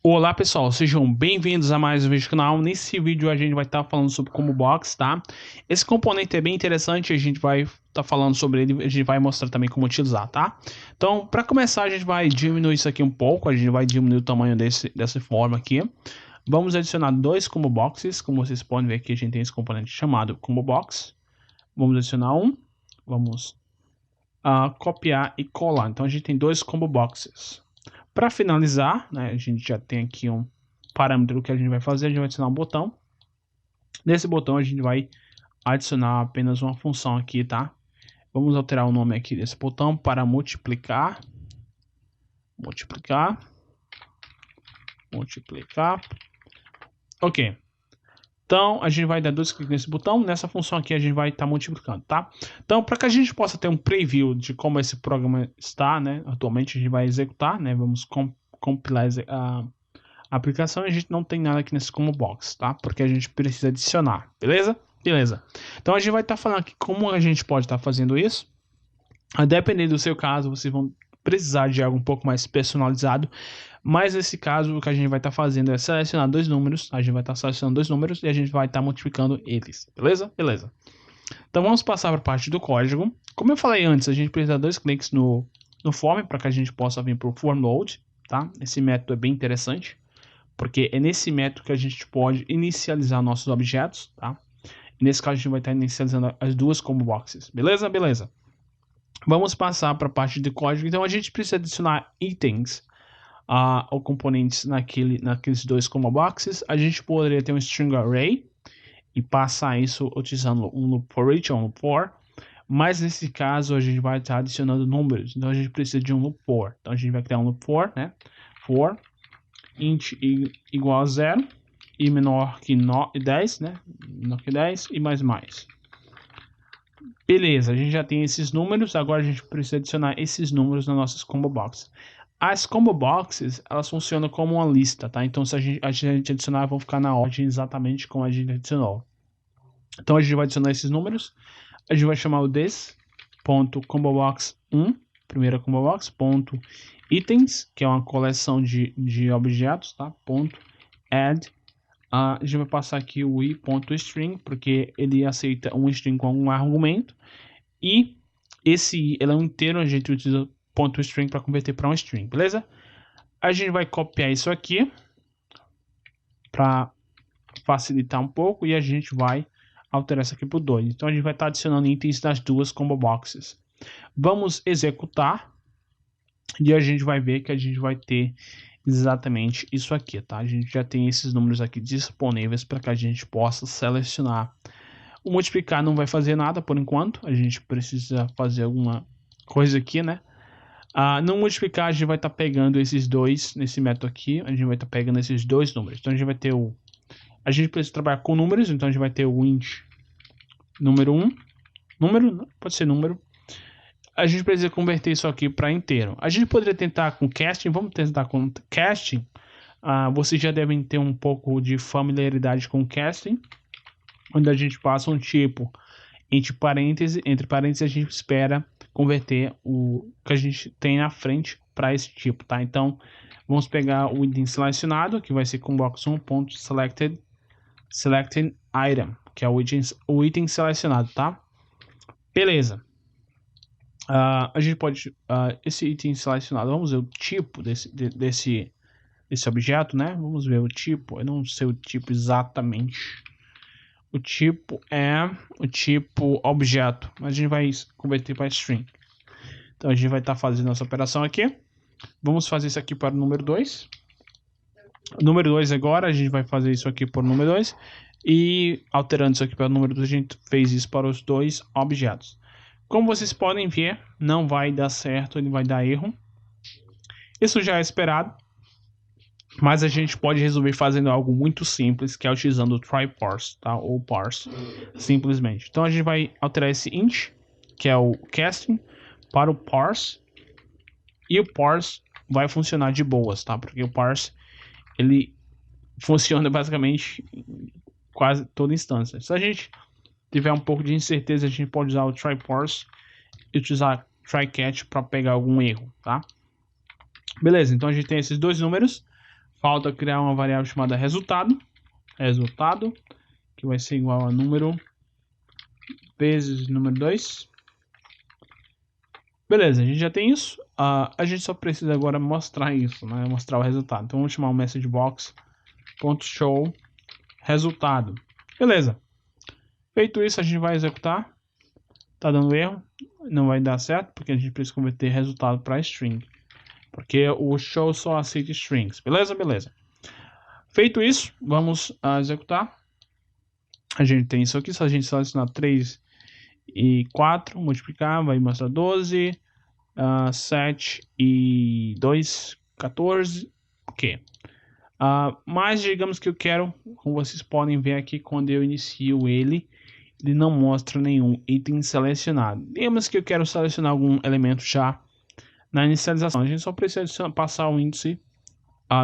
Olá pessoal, sejam bem-vindos a mais um vídeo do canal. Nesse vídeo a gente vai estar falando sobre Combo Box, tá? Esse componente é bem interessante, a gente vai estar falando sobre ele, a gente vai mostrar também como utilizar, tá? Então, para começar, a gente vai diminuir isso aqui um pouco, a gente vai diminuir o tamanho dessa forma aqui. Vamos adicionar dois Combo Boxes, como vocês podem ver aqui, a gente tem esse componente chamado Combo Box. Vamos adicionar um, vamos copiar e colar. Então a gente tem dois Combo Boxes. Para finalizar, né, a gente já tem aqui um parâmetro que a gente vai fazer, a gente vai adicionar um botão. Nesse botão a gente vai adicionar apenas uma função aqui, tá? Vamos alterar o nome aqui desse botão para multiplicar. Ok. Então, a gente vai dar dois cliques nesse botão. Nessa função aqui a gente vai estar multiplicando, tá? Então, para que a gente possa ter um preview de como esse programa está, né? Atualmente a gente vai executar, né? Vamos compilar a aplicação e a gente não tem nada aqui nesse combo box, tá? Porque a gente precisa adicionar, beleza? Beleza. Então, a gente vai estar falando aqui como a gente pode estar fazendo isso. A depender do seu caso, vocês vão precisar de algo um pouco mais personalizado. Mas nesse caso, o que a gente vai estar fazendo é selecionar dois números. A gente vai estar selecionando dois números e a gente vai estar multiplicando eles. Beleza? Beleza. Então vamos passar para a parte do código. Como eu falei antes, a gente precisa de dois cliques no form para que a gente possa vir para o form load. Tá? Esse método é bem interessante, porque é nesse método que a gente pode inicializar nossos objetos. Tá? E nesse caso, a gente vai estar inicializando as duas combo boxes. Beleza? Beleza. Vamos passar para a parte de código. Então a gente precisa adicionar itens ou componentes naqueles dois combo boxes. A gente poderia ter um string array e passar isso utilizando um loop for each ou um loop for. Mas nesse caso a gente vai estar adicionando números. Então a gente precisa de um loop for. Então a gente vai criar um loop for, né? For int igual a 0 e menor que 10, né? Menor que 10 e mais. Beleza, a gente já tem esses números, agora a gente precisa adicionar esses números nas nossas combo boxes. As combo boxes, elas funcionam como uma lista, tá? Então se a gente adicionar, vão ficar na ordem exatamente como a gente adicionou. Então a gente vai adicionar esses números, a gente vai chamar o this.combobox1, primeira combo box, ponto itens, que é uma coleção de objetos, tá? Ponto add. A gente vai passar aqui o i.string, porque ele aceita um string com um argumento. E esse i, ele é um inteiro, a gente utiliza .string para converter para um string, beleza? A gente vai copiar isso aqui para facilitar um pouco e a gente vai alterar isso aqui por 2. Então a gente vai estar adicionando itens das duas combo boxes. Vamos executar e a gente vai ver que a gente vai ter exatamente isso aqui, tá? A gente já tem esses números aqui disponíveis para que a gente possa selecionar. O multiplicar não vai fazer nada por enquanto, a gente precisa fazer alguma coisa aqui, né? No multiplicar a gente vai estar pegando esses dois, nesse método aqui, a gente vai estar pegando esses dois números. Então a gente vai ter a gente precisa trabalhar com números, então a gente vai ter o int número 1, número, pode ser número. A gente precisa converter isso aqui para inteiro. A gente poderia tentar com casting, vamos tentar com casting. Vocês já devem ter um pouco de familiaridade com casting, onde a gente passa um tipo entre parênteses a gente espera converter o que a gente tem na frente para esse tipo, tá? Então, vamos pegar o item selecionado, que vai ser com box1.selected item, que é o item selecionado, tá? Beleza. A gente pode, esse item selecionado, vamos ver o tipo desse objeto, né? Vamos ver o tipo, eu não sei o tipo exatamente. O tipo é o tipo objeto, mas a gente vai converter para string. Então a gente vai estar fazendo essa operação aqui. Vamos fazer isso aqui para o número 2. Número 2 agora, a gente vai fazer isso aqui para o número 2. E alterando isso aqui para o número 2, a gente fez isso para os dois objetos. Como vocês podem ver, não vai dar certo, ele vai dar erro. Isso já é esperado. Mas a gente pode resolver fazendo algo muito simples, que é utilizando o try parse, tá? Ou parse, simplesmente. Então a gente vai alterar esse int, que é o casting, para o parse. E o parse vai funcionar de boas, tá? Porque o parse, ele funciona basicamente em quase toda instância. Se a gente tiver um pouco de incerteza, a gente pode usar o try parse e utilizar try catch para pegar algum erro, tá? Beleza, então a gente tem esses dois números. Falta criar uma variável chamada resultado, que vai ser igual a número vezes número 2. Beleza, a gente já tem isso. A gente só precisa agora mostrar isso, né? Mostrar o resultado. Então vamos chamar o messagebox.show resultado. Beleza. Feito isso, a gente vai executar. Tá dando erro, não vai dar certo, porque a gente precisa converter resultado para string. Porque o show só aceita strings. Beleza? Beleza. Feito isso, vamos executar. A gente tem isso aqui, se a gente selecionar 3 e 4, multiplicar, vai mostrar 12, 7 e 2, 14, ok. Mas digamos que eu quero, como vocês podem ver aqui, quando eu inicio ele não mostra nenhum item selecionado. Digamos que eu quero selecionar algum elemento já na inicialização. A gente só precisa passar o índice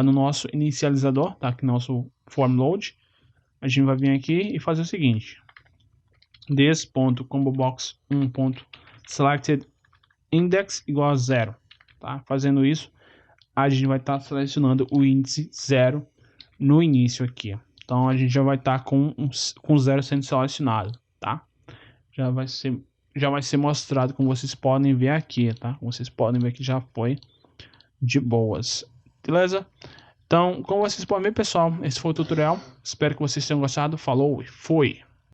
no nosso inicializador, tá? Aqui no nosso form load. A gente vai vir aqui e fazer o seguinte: this.combobox1.selectedIndex igual a 0. Tá? Fazendo isso, a gente vai estar selecionando o índice 0 no início aqui. Então a gente já vai estar com 0 sendo selecionado, tá? Já vai ser mostrado, como vocês podem ver aqui, tá? Vocês podem ver que já foi de boas, beleza? Então, como vocês podem ver, pessoal, esse foi o tutorial. Espero que vocês tenham gostado. Falou e fui!